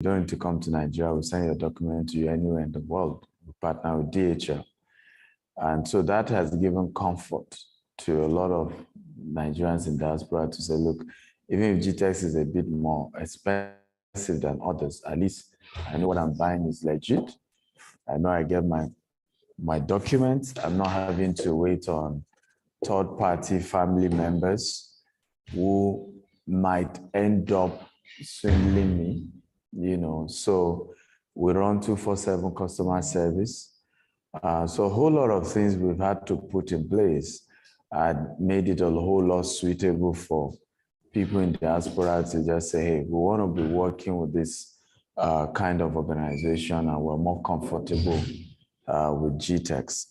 don't need to come to Nigeria. We'll send your document to you anywhere in the world. We partner with DHL. And so that has given comfort to a lot of Nigerians in diaspora to say, look, even if GTEx is a bit more expensive than others, at least I know what I'm buying is legit. I know I get my documents. I'm not having to wait on third-party family members who might end up swindling me, So we run 24/7 customer service. So a whole lot of things we've had to put in place and made it a whole lot suitable for people in diaspora to just say, hey, we want to be working with this kind of organization and we're more comfortable with GTEx.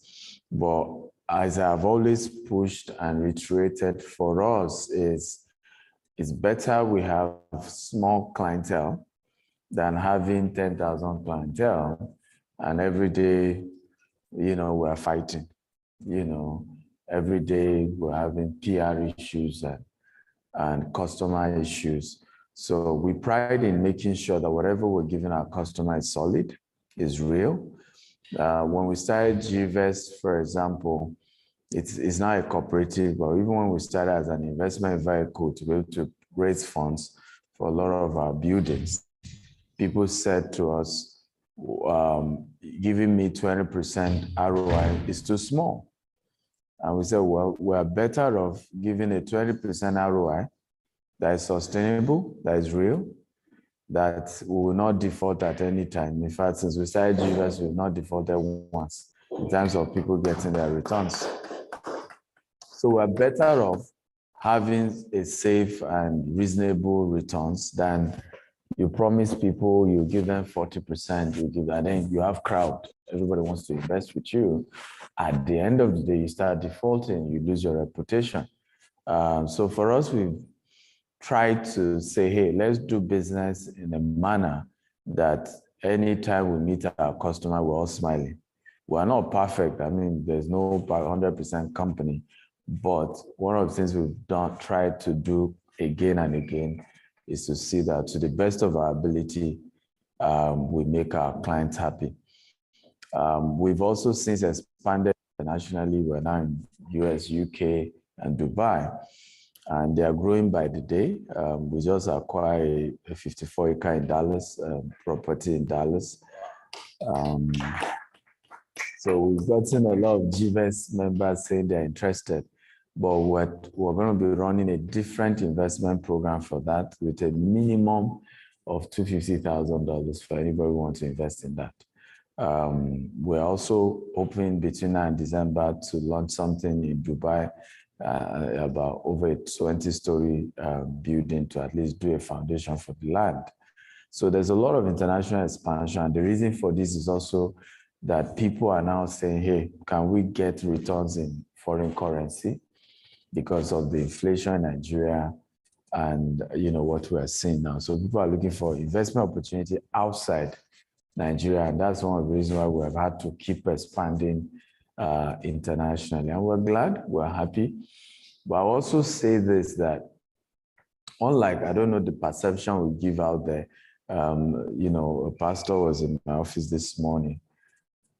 But as I've always pushed and reiterated, for us it's better we have small clientele than having 10,000 clientele and every day, we're fighting, every day we're having PR issues and customer issues. So we pride in making sure that whatever we're giving our customer is solid, is real. When we started GVest, for example, it's not a cooperative, but even when we started as an investment vehicle to be able to raise funds for a lot of our buildings, people said to us, giving me 20% ROI is too small. And we said, well, we're better off giving a 20% ROI that is sustainable, that is real, that we will not default at any time. In fact, since we started GVest, we've not defaulted once in terms of people getting their returns. So we're better off having a safe and reasonable returns than you promise people, you give them 40%, you give, and then you have crowd. Everybody wants to invest with you. At the end of the day, you start defaulting, you lose your reputation. So for us, we've tried to say, hey, let's do business in a manner that anytime we meet our customer, we're all smiling. We're not perfect. I mean, there's no 100% company, but one of the things we've tried to do again and again is to see that to the best of our ability, we make our clients happy. We've also since expanded internationally. We're now in US, UK, and Dubai, and they are growing by the day. We just acquired a 54-acre in Dallas, property in Dallas. So we've gotten a lot of GVest members saying they're interested. But we're going to be running a different investment program for that with a minimum of $250,000 for anybody who wants to invest in that. We're also hoping between now and December to launch something in Dubai about over a 20-story building to at least do a foundation for the land. So there's a lot of international expansion. And the reason for this is also that people are now saying, hey, can we get returns in foreign currency? Because of the inflation in Nigeria and what we are seeing now. So people are looking for investment opportunity outside Nigeria, and that's one of the reasons why we have had to keep expanding internationally. And we're glad, we're happy. But I also say this, that unlike, I don't know the perception we give out there, a pastor was in my office this morning,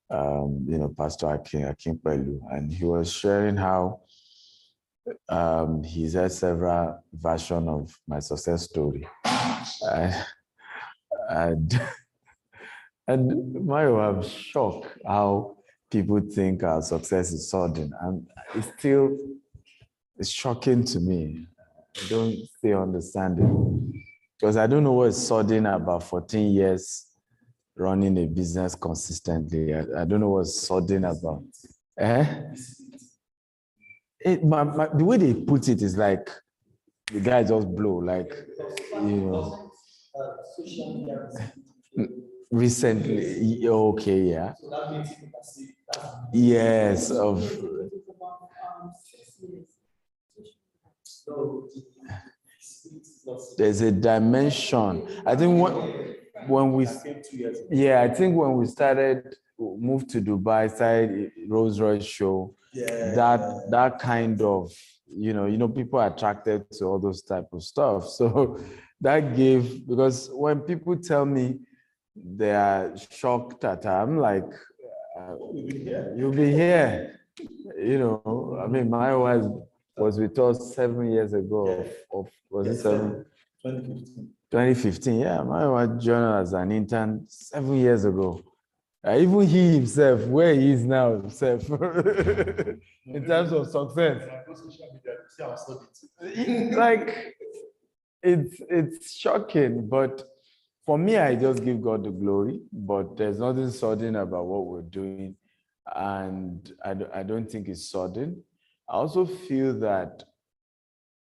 Pastor Akin Pelu, and he was sharing how he's had several versions of my success story. And Mario, I'm shocked how people think our success is sudden. And it's shocking to me. I don't still understand it. Because I don't know what's sudden about 14 years running a business consistently. I don't know what's sudden about. The way they put it is like the guy just blow, like, recently. Okay, yeah. Yes, there's a dimension. I think when we started, moved to Dubai, started Rolls Royce show, that kind of, people are attracted to all those type of stuff. So that gave, because when people tell me they are shocked at her, I'm like, you'll be here. You know, I mean, my wife was with us 7 years ago. Was it 2015? 2015, yeah. My wife joined as an intern 7 years ago. Even he himself, where he is now himself, in terms of success. Like, it's shocking, but for me, I just give God the glory, but there's nothing sudden about what we're doing. And I don't think it's sudden. I also feel that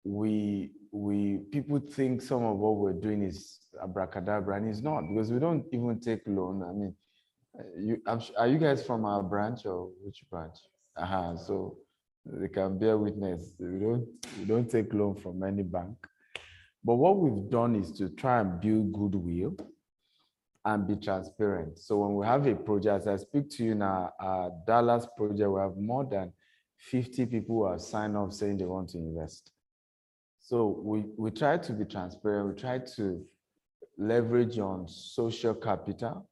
people think some of what we're doing is abracadabra, and it's not, because we don't even take loan. I mean, are you guys from our branch or which branch? So they can bear witness. We don't take loan from any bank. But what we've done is to try and build goodwill and be transparent. So when we have a project, as I speak to you now, our Dallas project, we have more than 50 people who have signed up saying they want to invest. So we try to be transparent. We try to leverage on social capital.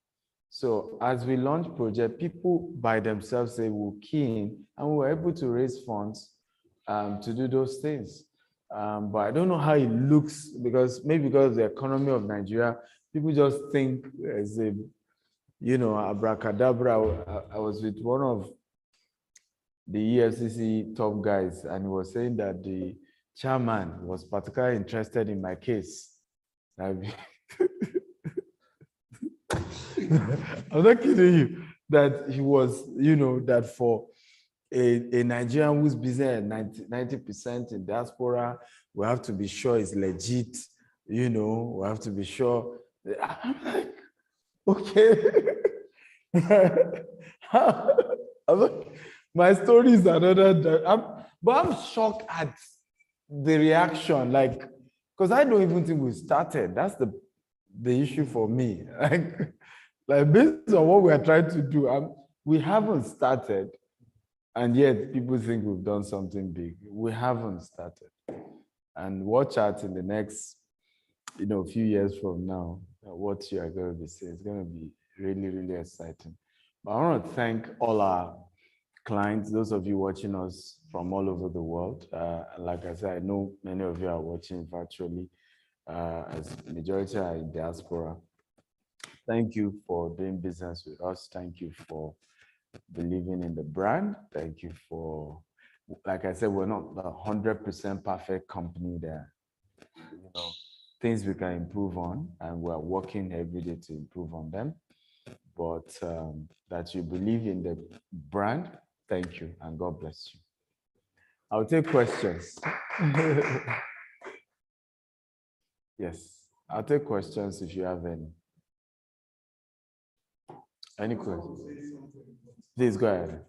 So as we launch project, people by themselves say we're keen, and we were able to raise funds to do those things. But I don't know how it looks, because maybe because of the economy of Nigeria, people just think as a, abracadabra. I was with one of the EFCC top guys, and he was saying that the chairman was particularly interested in my case. I'm not kidding you, that he was, that for a Nigerian whose business 90% in diaspora, we have to be sure it's legit, we have to be sure. I'm like, okay. My story is another, but I'm shocked at the reaction, like, because I don't even think we started. That's the issue for me. Like based on what we are trying to do, we haven't started. And yet people think we've done something big. We haven't started. And watch out in the next, few years from now, what you are going to be saying. It's going to be really, really exciting. But I want to thank all our clients, those of you watching us from all over the world. Like I said, I know many of you are watching virtually, as majority are in diaspora. Thank you for doing business with us. Thank you for believing in the brand. Thank you for, like I said, we're not the 100% perfect company there. Things we can improve on, and we're working every day to improve on them. But that you believe in the brand, thank you, and God bless you. I'll take questions. Yes, I'll take questions if you have any. Any questions? Please go ahead.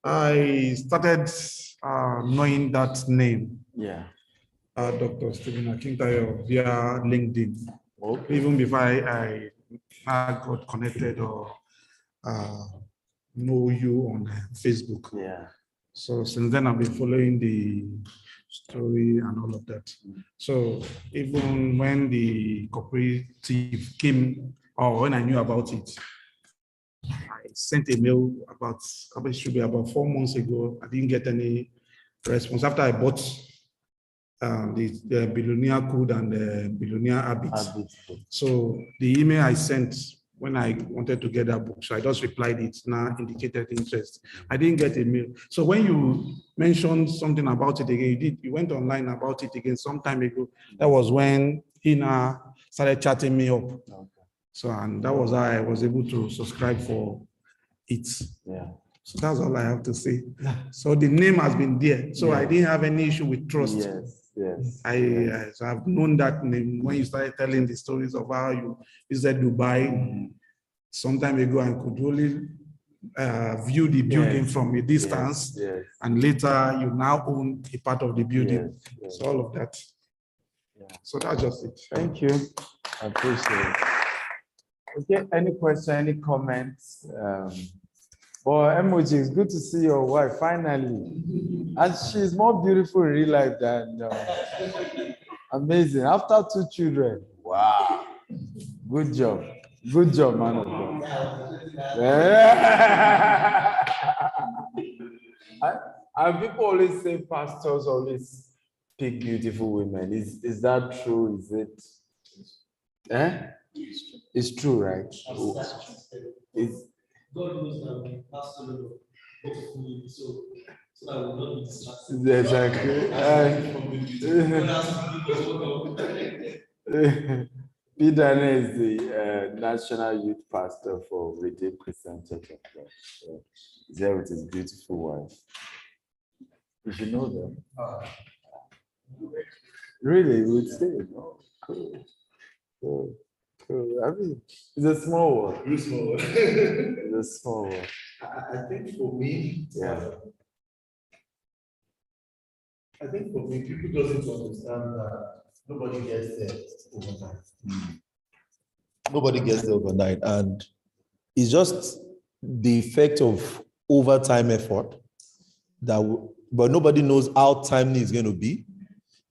I started knowing that name. Yeah. Dr. Stephen Akintayo via LinkedIn. Okay. Even before I got connected or know you on Facebook. Yeah. So since then I've been following the story and all of that. So even when the cooperative came, or when I knew about it, I sent a mail about, it should be about 4 months ago. I didn't get any response after I bought the billionaire code and the billionaire habits. So the email I sent when I wanted to get that book, so I just replied it, now indicated interest. I didn't get a mail. So when you mentioned something about it again, you went online about it again some time ago. That was when he now started chatting me up. Okay. So, and that was how I was able to subscribe for it. Yeah. So that's all I have to say. So the name has been there. So yes. I didn't have any issue with trust. Yes, yes. I've known that name when you started telling the stories of how you said Dubai some time ago, and could only view the building from a distance. Yes, yes. And later you now own a part of the building. Yes, yes. So all of that. Yeah. So that's just it. Thank you. I appreciate it. Okay, any questions, any comments? For emoji, it's good to see your wife finally. And she's more beautiful in real life than amazing. After 2 children. Wow. Good job. Good job, man of God. And people always say pastors always pick beautiful women. Is that true? Is it? It's true, right? It's, God knows that we pastor so that will not be distracted. Exactly. Peter is the national youth pastor for Redeemed Christian Church of God. So he's there with his beautiful wife. You should know them. Really, you would say, no? Cool. Cool. Cool. I mean, it's a small world. It's a small world. It's a small world. I think for me, I think for me, people doesn't understand that nobody gets there overnight. Nobody gets there overnight, and it's just the effect of overtime effort that, but nobody knows how timely it's going to be.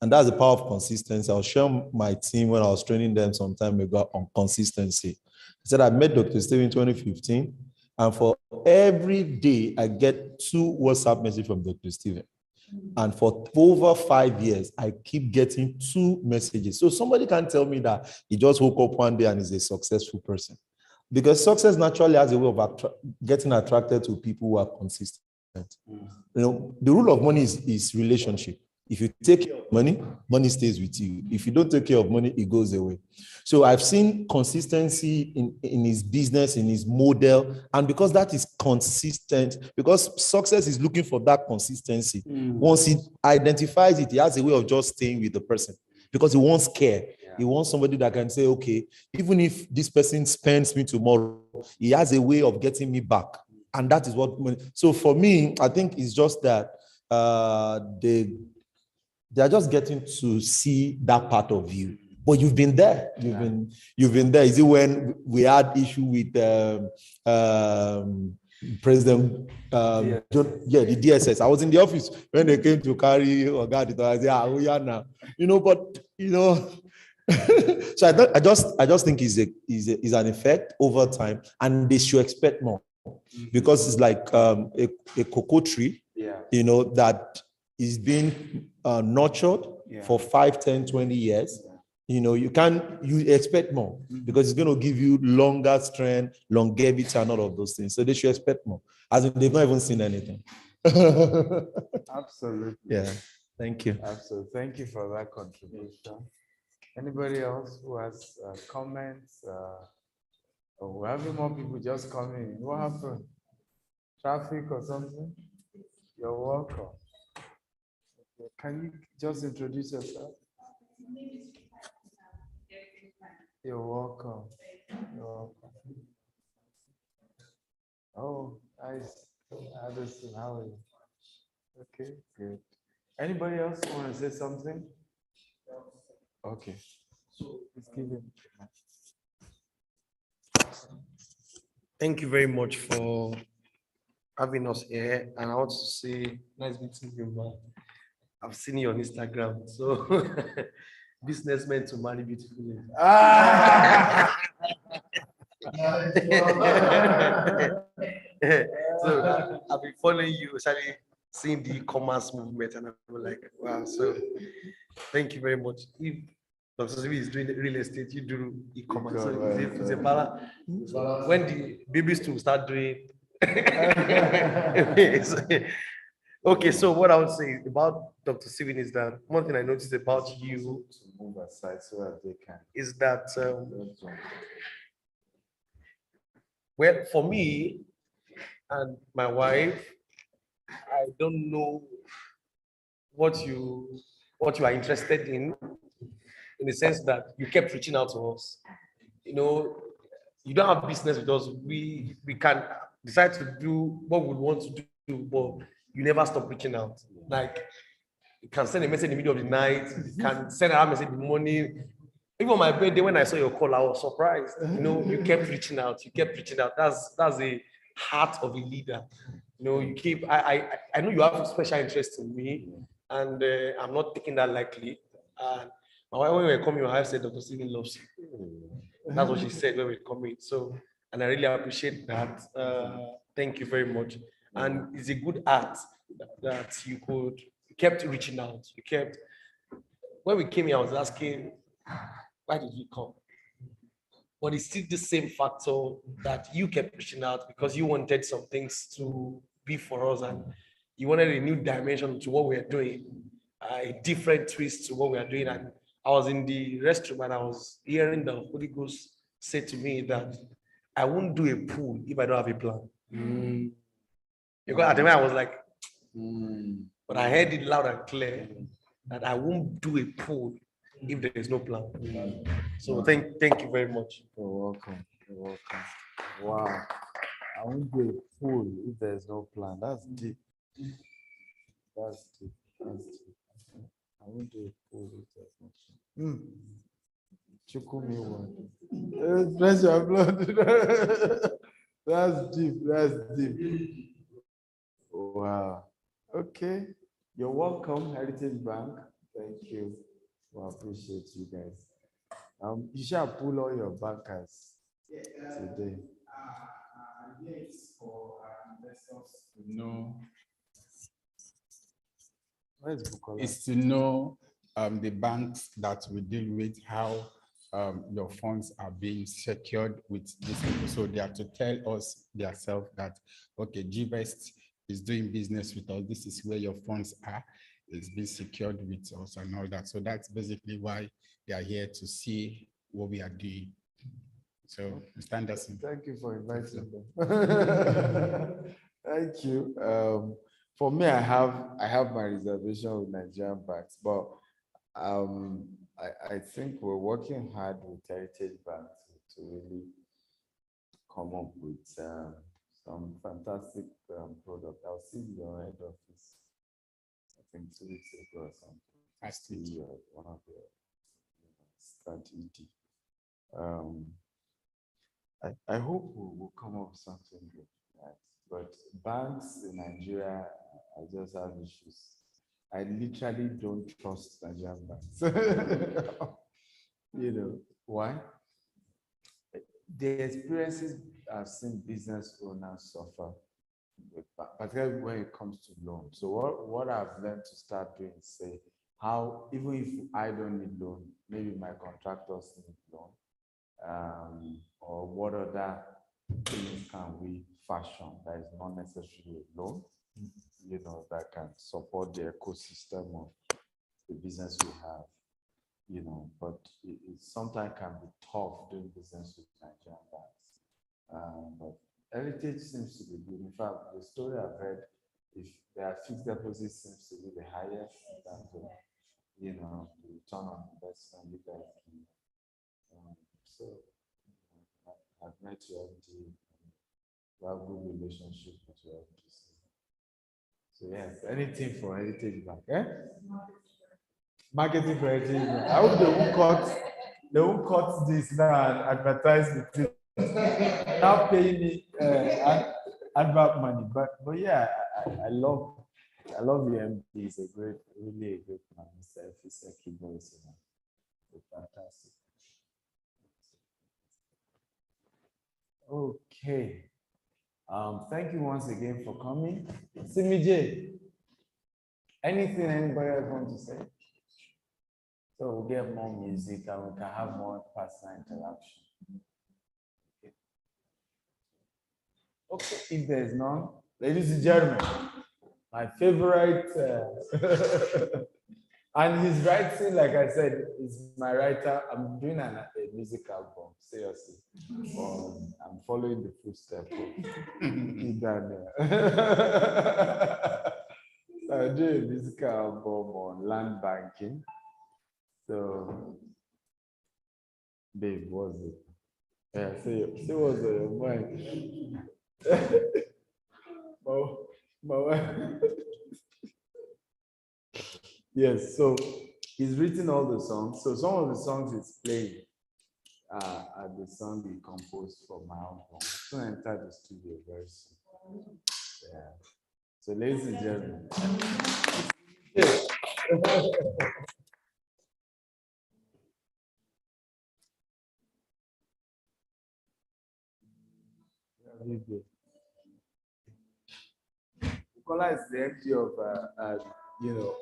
And that's the power of consistency. I was showing my team when I was training them some time ago on consistency. I said, I met Dr. Steve in 2015, and for every day, I get 2 WhatsApp messages from Dr. Stephen. And for over 5 years, I keep getting 2 messages. So somebody can tell me that he just woke up one day and is a successful person. Because success naturally has a way of getting attracted to people who are consistent. You know, the rule of money is relationship. If you take care of money, money stays with you. If you don't take care of money, it goes away. So I've seen consistency in his business, in his model. And because that is consistent, because success is looking for that consistency. Once he identifies it, he has a way of just staying with the person because he wants care. He wants somebody that can say, okay, even if this person spends me tomorrow, he has a way of getting me back. And that is what, so for me, I think it's just that they are just getting to see that part of you. But you've been there. You've been there. Is it when we had issue with President John, the DSS? I was in the office when they came to carry Ogadi. I said, we are now. But so I just think is an effect over time, and they should expect more. Because it's like a cocoa tree, that is being nurtured for 5, 10, 20 years. You expect more because it's going to give you longer strength, longevity, and all of those things. So they should expect more, as in they've not even seen anything. Absolutely. Yeah. Thank you. Absolutely. Thank you for that contribution. Anybody else who has comments? We're having more people just coming. What happened? Traffic or something? You're welcome. Okay. Can you just introduce yourself? You're welcome. You're welcome. Oh, nice. Addison, how are you? Okay, good. Anybody else want to say something? Okay. So let's give him. Thank you very much for having us here. And I want to say, nice meeting you, man. I've seen you on Instagram. So, businessmen to marry beautiful ladies. So, I've been following you, especially seeing the e-commerce movement, and I'm like, wow. So, thank you very much. If Dr. Zivi is doing real estate, you do e-commerce. So it's a balance. So when the babies to start doing. Okay, so what I would say about Dr. Steven is that one thing I noticed about you to move aside so that they can. is that, well, for me and my wife, I don't know what you are interested in the sense that you kept reaching out to us. You don't have business with us. We can decide to do what we want to do, but you never stop reaching out. Like, you can send a message in the middle of the night, you can send a message in the morning. Even on my birthday, when I saw your call, I was surprised. You kept reaching out. That's a heart of a leader. You know, you keep. I know you have a special interest in me, and I'm not taking that lightly. And my wife, when we were coming, my wife said, "Dr. Stephen loves you." That's what she said when we were coming. So, and I really appreciate that. Thank you very much. And it's a good act that you kept reaching out. You kept. When we came here, I was asking, why did you come? But it's still the same factor that you kept reaching out because you wanted some things to be for us and you wanted a new dimension to what we are doing, a different twist to what we are doing. And I was in the restroom and I was hearing the Holy Ghost say to me that I won't do a pool if I don't have a plan. Because at the time I was like, but I heard it loud and clear that I won't do a pool if there is no plan. So thank you very much. You're welcome. You're welcome. Wow. I won't do a pool if there's no plan. That's deep. That's deep. That's deep. I won't do a pool if there's no plan. Chukumi one. Press your blood. That's deep. That's deep. Wow. Okay. You're welcome, Heritage Bank. Thank you. We appreciate you guys. You shall pull all your bankers today. Yes, for investors to know. Where's Bukola? Is to know the banks that we deal with, how your funds are being secured with these people. So they have to tell us themselves that, okay, GVest is doing business with us. This is where your funds are. It's been secured with us and all that. So that's basically why they are here to see what we are doing. So, Mr. Anderson. Thank you for inviting them. Thank you. For me, I have my reservation with Nigerian banks, but I think we're working hard with Heritage Bank to really come up with some fantastic product. I'll see your head office, I think 2 weeks ago or something. I see one of the strategy. I hope we'll come up with something good, right? But banks in Nigeria, I just have issues. I literally don't trust Nigerian banks. You know, why? The experiences I've seen business owners suffer, particularly when it comes to loans. So what I've learned to start doing is say, how, even if I don't need loan, maybe my contractors need loan, or what other things can we fashion that is not necessarily a loan, you know, that can support the ecosystem of the business we have, you know, but it sometimes can be tough doing business with Nigerian banks. But Heritage seems to be good. In fact, the story I've heard, if their fixed deposit seems to be the highest in terms of, you know, the return on investment you guys give. So I've met your MD, we have good relationship with your MD. So yes, anything for Heritage Bank, eh? Marketing for Heritage Bank. I hope they won't cut this now and advertise with it. Now paying me advert money, but yeah, I love the MD. He's a great, really a great man. Mr. Efiseki Boyce, fantastic. Okay. Thank you once again for coming. Simi J, anything anybody else want to say? So we'll get more music and we can have more personal interaction. Okay, if there's none, ladies and gentlemen, my favorite, and his writing, like I said, is my writer. I'm doing a music album, seriously. I'm following the footsteps of Daniel. I'm doing a music album on land banking. So, babe, what's it? Yeah, say what's on your mind. my wife. Yes, so he's written all the songs. So some of the songs he's playing the song we composed for my album. So I entered the studio very soon. Yeah. So ladies and gentlemen. Bukola is the MD of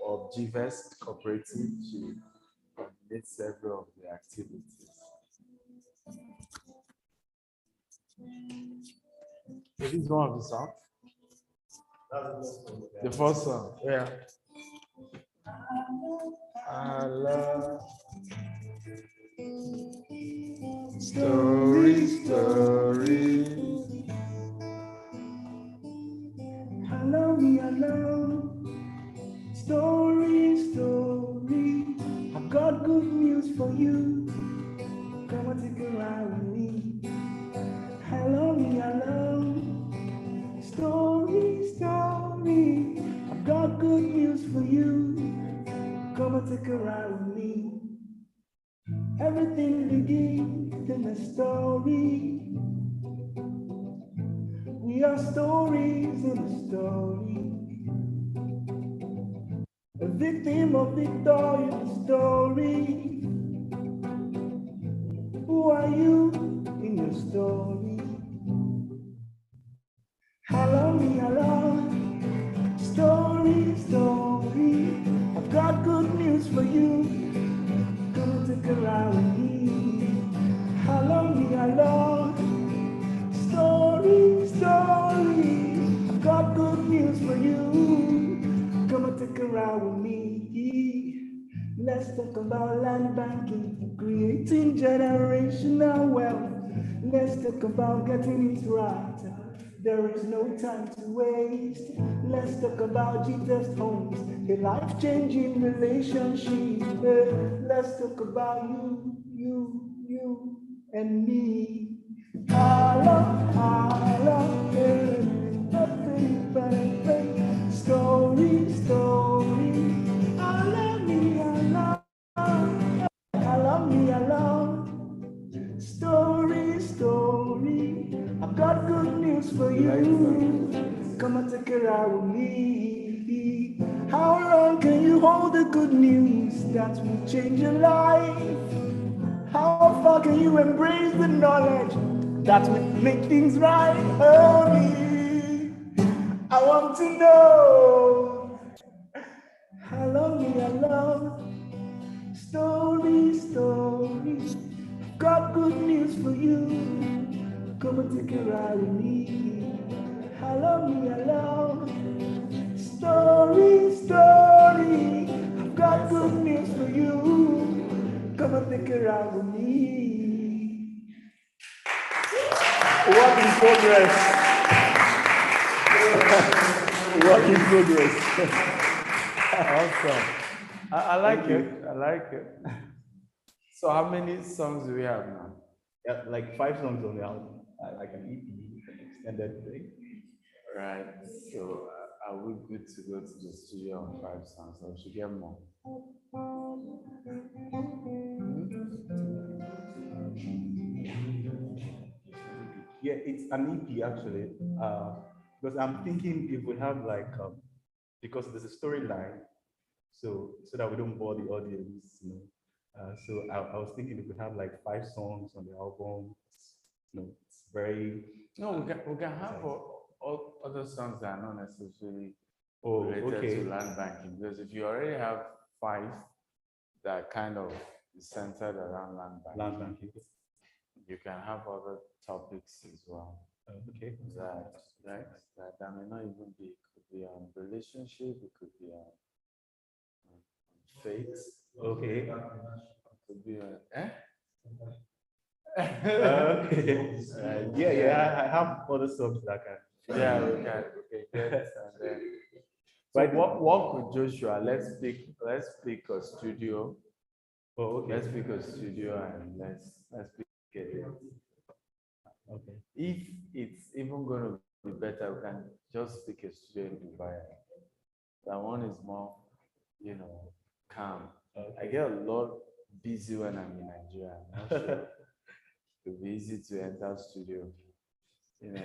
of GVest Cooperative. She coordinates several of the activities. Is this one of the songs? The first song, yeah. I love story. Hello, me, hello. Story. I've got good news for you. Come and take a ride with me. Hello, me, hello. Story. I've got good news for you. Come and take a ride with me. Everything begins in a story. We are stories in a story. A victim of victory in a story. Who are you in your story? Hello, me, hello. Story. I've got good news for you. Come and take a ride with me. Hello, me, hello. Story. I've got good news for you. Come and take a ride with me. Let's talk about land banking, creating generational wealth. Let's talk about getting it right. There is no time to waste. Let's talk about GVest homes, a life-changing relationship. Let's talk about you, and me. I love nothing but a story. I love me, I love story. I've got good news for you. Come and take a ride with me. How long can you hold the good news that will change your life? How far can you embrace the knowledge that will make things right? Oh, me, I want to know. Hello, me, hello. Story. Got good news for you. Come and take a ride with me. Hello, me, hello. Story. I've got good news for you. Come and take a ride with me. Work in progress. Work in progress. Awesome. I like it. I like it. So how many songs do we have now? Yeah, like 5 songs on the album, like an EP, an extended thing. Right. So are we good to go to the studio on 5 songs, or we should get more? Yeah, it's an EP actually. Because I'm thinking if we have like, because there's a storyline, so that we don't bore the audience, So I was thinking if we have like 5 songs on the album, it's very. No, we can have all other songs that are not necessarily Oh, related okay. to land banking, because if you already have 5 that kind of is centered around land banking, Land banking. you can have other topics as well. Okay. That may not even be, it could be on relationship, it could be on faith. Okay. It could be on, Okay. Yeah. I have other songs that can. Yeah, we can get and then. So what with Joshua? Let's pick a studio. Oh, okay. Let's pick a studio and let's pick it. Okay. If it's even going to be better, we can just pick a studio in Dubai. That one is more, calm. Okay. I get a lot busy when I'm in Nigeria. I'm not sure it'll be easy to enter studio. You know,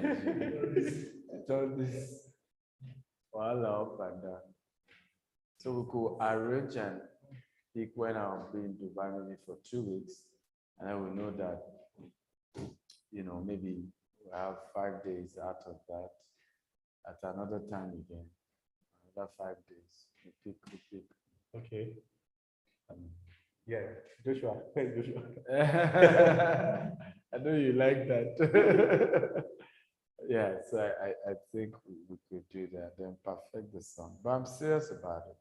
it's all this all up and down. So we could arrange and pick when I'll be in Dubai maybe for 2 weeks, and I will know that, you know, maybe we'll have 5 days out of that. At another time again, another 5 days. We pick. Okay. Yeah, Joshua. Hey, Joshua. I know you like that. Yeah, so I think we could do that, then perfect the song. But I'm serious about it.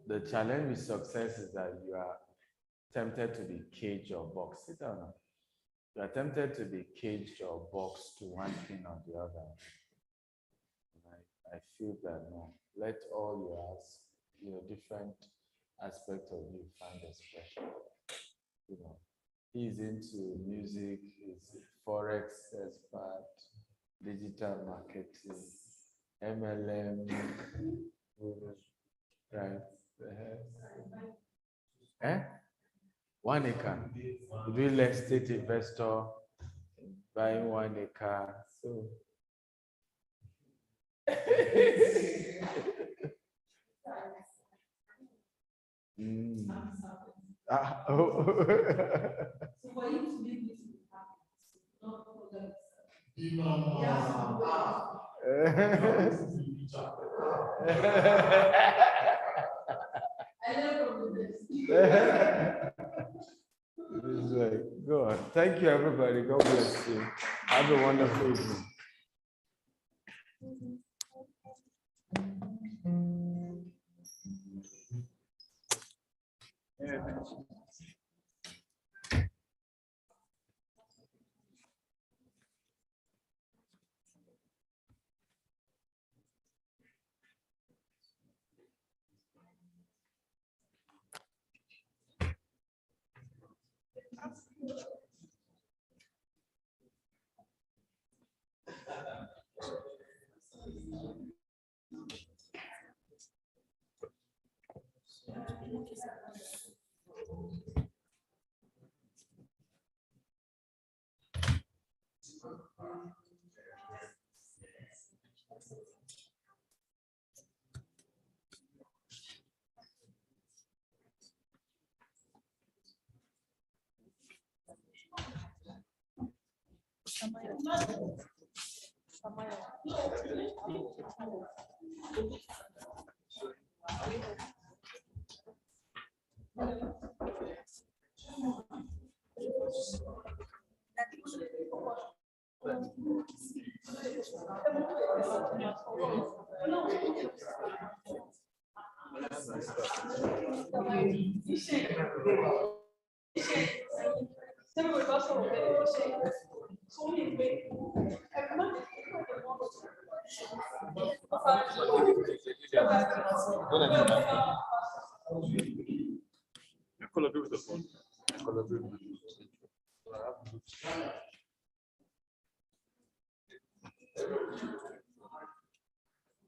The challenge with success is that you are tempted to be caged or boxed. Sit down now. You are tempted to be caged or boxed to one thing or the other. And I feel that no, let all your different aspects of you find expression. You know, he's into music, he's forex expert, digital marketing, MLM, right? One acre. Real estate investor buying 1 acre. So It's like, go on. Thank you, everybody. God bless you. Have a wonderful evening.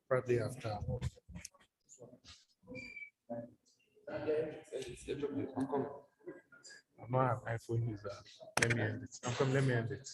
Probably after. I'm not have iPhone user. Let me end it. Let me end it.